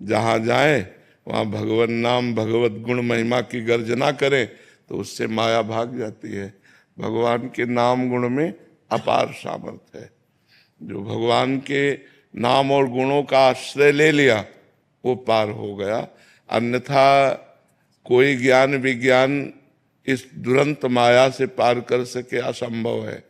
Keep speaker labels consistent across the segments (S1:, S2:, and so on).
S1: जहाँ जाए वहाँ भगवत नाम भगवत गुण महिमा की गर्जना करें तो उससे माया भाग जाती है। भगवान के नाम गुण में अपार सामर्थ्य है। जो भगवान के नाम और गुणों का आश्रय ले लिया वो पार हो गया, अन्यथा कोई ज्ञान विज्ञान इस दुरंत माया से पार कर सके असंभव है।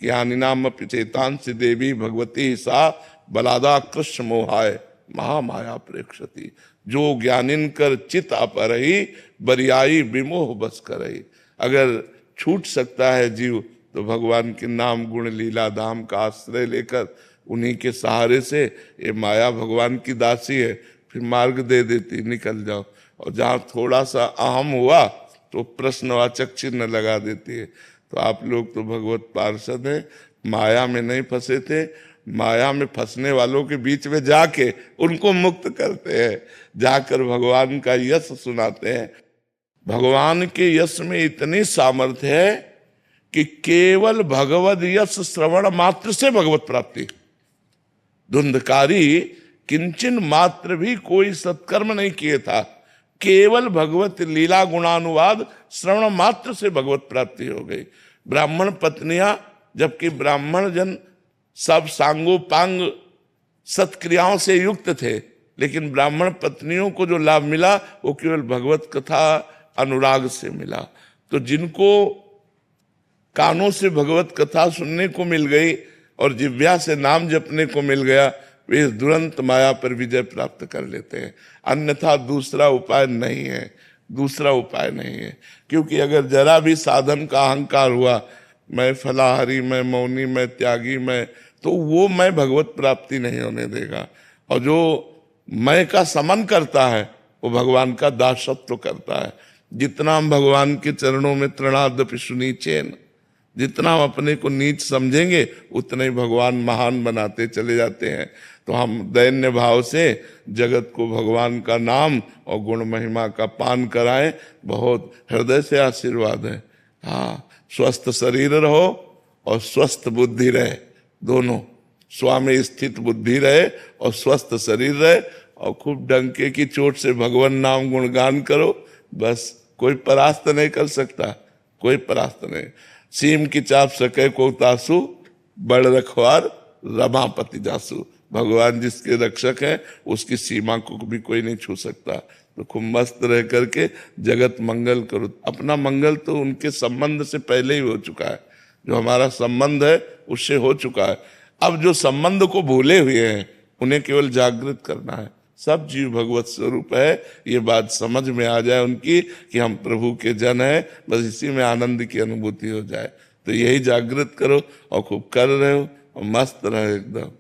S1: ज्ञानिनाम अपि चेतांसि देवी भगवती सा बलादा कृष्ण मोहाय महामाया प्रेक्षति। जो ज्ञानिन कर चित अपरही बरियाई विमोह बस करही। अगर छूट सकता है जीव तो भगवान के नाम गुण लीला धाम का आश्रय लेकर उन्हीं के सहारे से, ये माया भगवान की दासी है, फिर मार्ग दे देती निकल जाओ। और जहाँ थोड़ा सा अहम हुआ तो प्रश्नवाचक चिन्ह लगा देती है। तो आप लोग तो भगवत पार्षद हैं, माया में नहीं फंसे थे, माया में फंसने वालों के बीच में जाके उनको मुक्त करते हैं, जाकर भगवान का यश सुनाते हैं। भगवान के यश में इतनी सामर्थ्य है कि केवल भगवद यश श्रवण मात्र से भगवत प्राप्ति। धुंधकारी किंचन मात्र भी कोई सत्कर्म नहीं किए था, केवल भगवत लीला गुणानुवाद श्रवण मात्र से भगवत प्राप्ति हो गई। ब्राह्मण पत्नियां, जबकि ब्राह्मण जन सब सांगोपांग सत्क्रियाओं से युक्त थे, लेकिन ब्राह्मण पत्नियों को जो लाभ मिला वो केवल भगवत कथा अनुराग से मिला। तो जिनको कानों से भगवत कथा सुनने को मिल गई और जिह्वा से नाम जपने को मिल गया, वे इस दुरंत माया पर विजय प्राप्त कर लेते हैं। अन्यथा दूसरा उपाय नहीं है, दूसरा उपाय नहीं है। क्योंकि अगर जरा भी साधन का अहंकार हुआ, मैं फलाहारी, मैं मौनी, मैं त्यागी, मैं, तो वो मैं भगवत प्राप्ति नहीं होने देगा। और जो मैं का समन करता है वो भगवान का दासत्व करता है। जितना हम भगवान के चरणों में तृणादपि सुनीचेन, जितना हम अपने को नीच समझेंगे उतना ही भगवान महान बनाते चले जाते हैं। तो हम दैन्य भाव से जगत को भगवान का नाम और गुण महिमा का पान कराएं, बहुत हृदय से आशीर्वाद है। हाँ, स्वस्थ शरीर रहो और स्वस्थ बुद्धि रहे, दोनों। स्वामी स्थित बुद्धि रहे और स्वस्थ शरीर रहे, और खूब डंके की चोट से भगवान नाम गुणगान करो, बस। कोई परास्त नहीं कर सकता, कोई परास्त नहीं। सीम की चाप सके को तासु, बड़ रखवार रमापति जासु। भगवान जिसके रक्षक हैं उसकी सीमा को भी कोई नहीं छू सकता। तो खूब मस्त रह करके जगत मंगल करो। अपना मंगल तो उनके संबंध से पहले ही हो चुका है, जो हमारा संबंध है उससे हो चुका है। अब जो संबंध को भूले हुए हैं उन्हें केवल जागृत करना है। सब जीव भगवत स्वरूप है, ये बात समझ में आ जाए उनकी कि हम प्रभु के जन हैं, बस इसी में आनंद की अनुभूति हो जाए। तो यही जागृत करो और खूब कर रहे हो और मस्त रहे एकदम।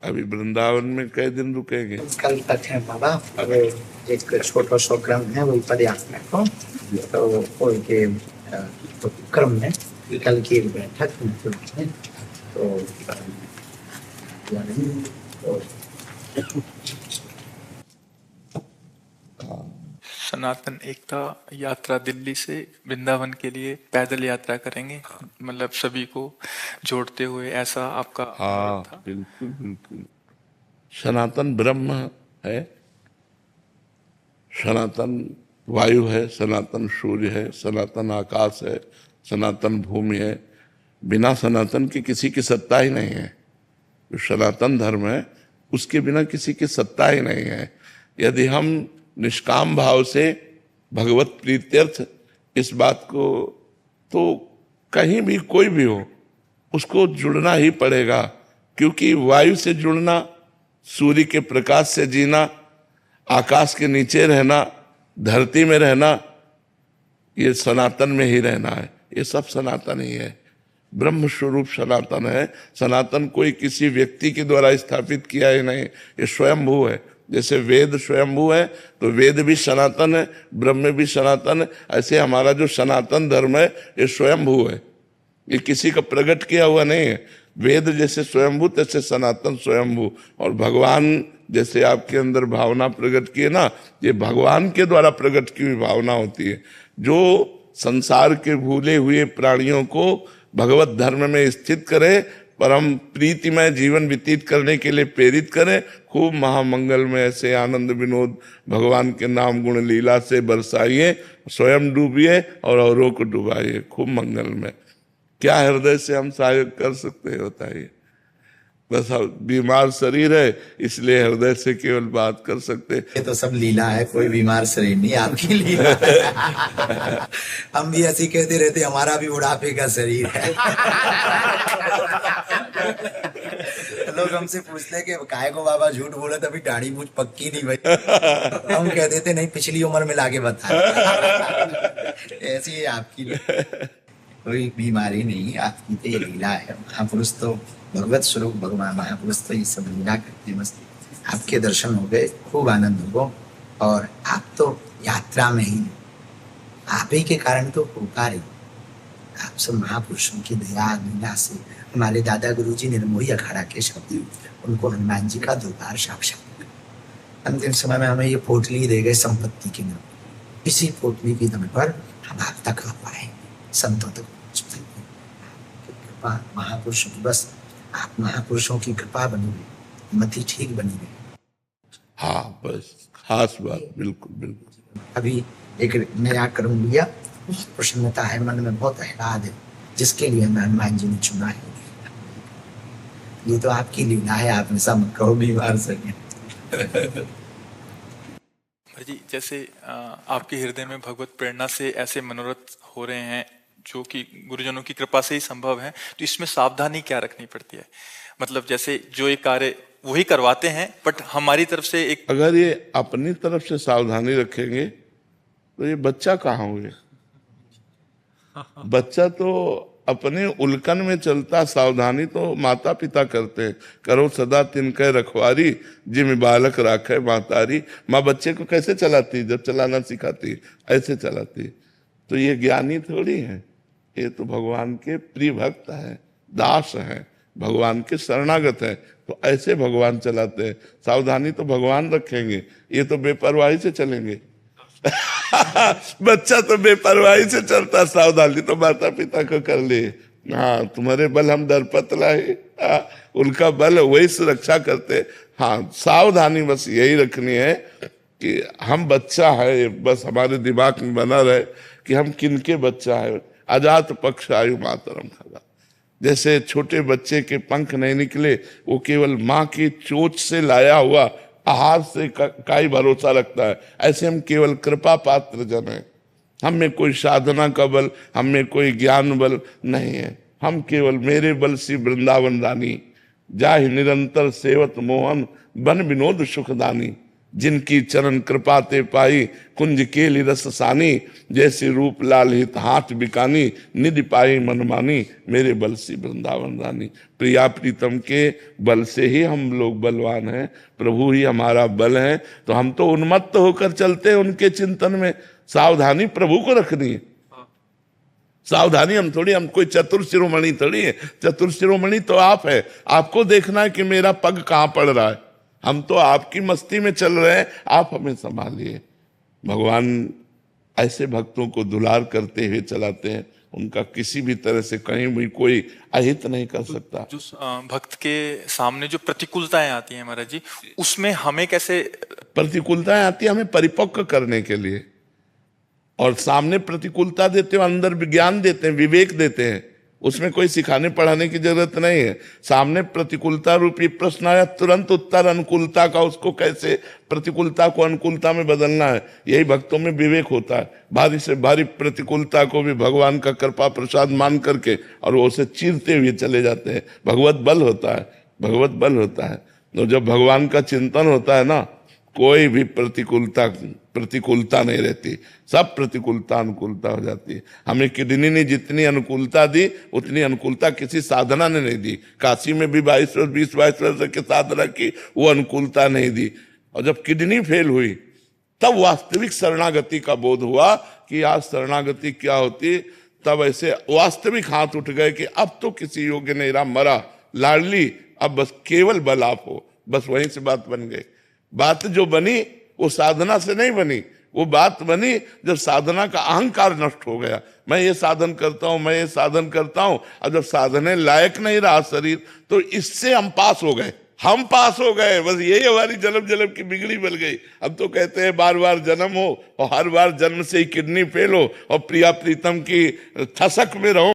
S1: अभी वृंदावन में कई दिन रुकेंगे?
S2: कल तक है बाबा, अब एक छोटा सा क्रम है वही पर्याप्त में को, तो कोई के क्रम में कल की बैठक में तो
S3: सनातन एकता यात्रा दिल्ली से वृंदावन के लिए पैदल यात्रा करेंगे, मतलब सभी को जोड़ते हुए, ऐसा आपका?
S1: हाँ, बिल्कुल बिल्कुल। सनातन ब्रह्म है, सनातन वायु है, सनातन सूर्य है, सनातन आकाश है, सनातन भूमि है। बिना सनातन के किसी की सत्ता ही नहीं है। जो सनातन धर्म है उसके बिना किसी की सत्ता ही नहीं है। यदि हम निष्काम भाव से भगवत प्रीत्यर्थ इस बात को, तो कहीं भी कोई भी हो उसको जुड़ना ही पड़ेगा। क्योंकि वायु से जुड़ना, सूर्य के प्रकाश से जीना, आकाश के नीचे रहना, धरती में रहना, ये सनातन में ही रहना है। ये सब सनातन ही है। ब्रह्म स्वरूप सनातन है। सनातन कोई किसी व्यक्ति के द्वारा स्थापित किया ही नहीं, ये स्वयंभू है। जैसे वेद स्वयंभू है तो वेद भी सनातन है, ब्रह्म भी सनातन है। ऐसे हमारा जो सनातन धर्म है ये स्वयंभू है, ये किसी का प्रकट किया हुआ नहीं है। वेद जैसे स्वयंभू तैसे सनातन स्वयंभू। और भगवान जैसे आपके अंदर भावना प्रकट की है ना, ये भगवान के द्वारा प्रकट की हुई भावना होती है, जो संसार के भूले हुए प्राणियों को भगवत धर्म में स्थित करे परम प्रीतिमय जीवन व्यतीत करने के लिए प्रेरित करें। खूब महामंगल में ऐसे आनंद विनोद भगवान के नाम गुण लीला से बरसाइए, स्वयं डूबिए और औरों को डुबाइए खूब मंगल में। क्या हृदय से हम सहयोग कर सकते हैं बताइए? बस बीमार शरीर है इसलिए हृदय से केवल बात कर सकते।
S2: ये तो सब लीला है, कोई बीमार शरीर नहीं, आपकी लीला है। हम भी ऐसी कहते रहते हमारा भी बुढ़ापे का शरीर है। लोग हमसे पूछते हैं कि काहे को बाबा झूठ बोले, तभी दाढ़ी मूछ पक्की नहीं भाई। हम कह देते नहीं, पिछली उम्र में लाके बता। ऐसी है आपकी, कोई बीमारी नहीं, आपकी तो ये लीला है। महापुरुष तो भगवत स्वरूप भगवान महापुरुष तो ये सब लीला करते मस्त। आपके दर्शन हो गए, खूब आनंद हो, और आप तो यात्रा में ही, आप ही के कारण तो होगा रही। आप सब महापुरुषों की दया लीला से, हमारे दादा गुरुजी निर्मोही अखाड़ा के शब्द, उनको हनुमान जी का दरबार साक्षात। अंतिम समय में हमें ये पोटली दे गए संपत्ति की नाम, इसी पोटली की दम पर हम आप तक आ पाए, संतों तक पहुंच पाए। कृपा महापुरुषों की, बस आप महापुरुषों की कृपा बनी रही, मति ठीक बनी रही।
S1: हाँ बस खास बात, बिल्कुल बिल्कुल।
S2: अभी एक नया कर्म लिया, बहुत प्रसन्नता है, मन में बहुत आह्लाद है, जिसके लिए हमें हनुमान जी ने चुना है। ये तो आपकी लीला है, आप ऐसा मत कहो बीमार से।
S3: जी जैसे आपके हृदय में भगवत प्रेरणा से ऐसे मनोरथ हो रहे हैं जो कि गुरुजनों की कृपा से ही संभव है, तो इसमें सावधानी क्या रखनी पड़ती है? मतलब जैसे जो एक कार्य वही करवाते हैं, बट हमारी तरफ से एक,
S1: अगर ये अपनी तरफ से सावधानी रखेंगे तो ये बच्चा कहाँ हुए? बच्चा तो अपने उल्कन में चलता, सावधानी तो माता पिता करते हैं। करो सदा तिनके रखवारी, जिम बालक राखे मातारी। माँ बच्चे को कैसे चलाती? जब चलाना सिखाती ऐसे चलाती। तो ये ज्ञानी थोड़ी है, ये तो भगवान के प्रिय भक्त है, दास है, भगवान के शरणागत है, तो ऐसे भगवान चलाते हैं। सावधानी तो भगवान रखेंगे, ये तो बेपरवाही से चलेंगे। बच्चा तो बेपरवाही से चलता, सावधानी तो माता पिता को कर ले। हाँ तुम्हारे बल हम दरपत लाए, उनका बल वही सुरक्षा करते। हाँ सावधानी बस यही रखनी है कि हम बच्चा है, बस हमारे दिमाग में बना रहे कि हम किनके बच्चा है। अजात पक्ष आयु मातरम खगा, जैसे छोटे बच्चे के पंख नहीं निकले, वो केवल माँ की चोंच से लाया हुआ आहार से का ही भरोसा रखता है, ऐसे हम केवल कृपा पात्र जन है। हम में कोई साधना का बल, हम में कोई ज्ञान बल नहीं है। हम केवल मेरे बल सी वृंदावन रानी, जाहि निरंतर सेवत मोहन बन विनोद सुखदानी। जिनकी चरण कृपा ते पाई कुंज केली रस सानी, जैसे रूप लाल हित हाथ बिकानी, निधि पाई मनमानी, मेरे बल सी वृंदावन रानी। प्रिया प्रीतम के बल से ही हम लोग बलवान हैं, प्रभु ही हमारा बल है। तो हम तो उन्मत्त होकर चलते हैं उनके चिंतन में। सावधानी प्रभु को रखनी है, सावधानी हम थोड़ी, हम कोई चतुर शिरोमणि थोड़ी है। चतुर शिरोमणि तो आप है, आपको देखना है कि मेरा पग कहाँ पड़ रहा है। हम तो आपकी मस्ती में चल रहे हैं, आप हमें संभालिए। भगवान ऐसे भक्तों को दुलार करते हुए चलाते हैं, उनका किसी भी तरह से कहीं भी कोई अहित नहीं कर सकता।
S3: जो भक्त के सामने जो प्रतिकूलताएं आती हैं महाराज जी, उसमें हमें कैसे?
S1: प्रतिकूलताएं आती है हमें परिपक्व करने के लिए, और सामने प्रतिकूलता देते हो, अंदर विज्ञान देते हैं, विवेक देते हैं। उसमें कोई सिखाने पढ़ाने की जरूरत नहीं है। सामने प्रतिकूलता रूपी प्रश्न आया, तुरंत उत्तर अनुकूलता का, उसको कैसे प्रतिकूलता को अनुकूलता में बदलना है, यही भक्तों में विवेक होता है। भारी से भारी प्रतिकूलता को भी भगवान का कृपा प्रसाद मान करके और वो उसे चीरते हुए चले जाते हैं। भगवत बल होता है, भगवत बल होता है। तो जब भगवान का चिंतन होता है ना, कोई भी प्रतिकूलता नहीं रहती, सब प्रतिकूलता अनुकूलता हो जाती है। हमें किडनी ने जितनी अनुकूलता दी, उतनी अनुकूलता किसी साधना ने नहीं दी। काशी में भी 20 वर्ष की साधना की, वो अनुकूलता नहीं दी। और जब किडनी फेल हुई, तब वास्तविक शरणागति का बोध हुआ कि आज शरणागति क्या होती। तब ऐसे वास्तविक हाथ उठ गए कि अब तो किसी योग्य नहीं रहा, मरा लाडली, अब बस केवल बल आप हो। बस वहीं से बात बन गई। बात जो बनी वो साधना से नहीं बनी, वो बात बनी जब साधना का अहंकार नष्ट हो गया, मैं ये साधन करता हूं, मैं ये साधन करता हूं, और जब साधने लायक नहीं रहा शरीर, तो इससे हम पास हो गए, हम पास हो गए। बस यही हमारी जन्म जन्म की बिगड़ी बन गई। अब तो कहते हैं बार बार जन्म हो और हर बार जन्म से ही किडनी फेल हो और प्रिया प्रीतम की ठसक में रहो।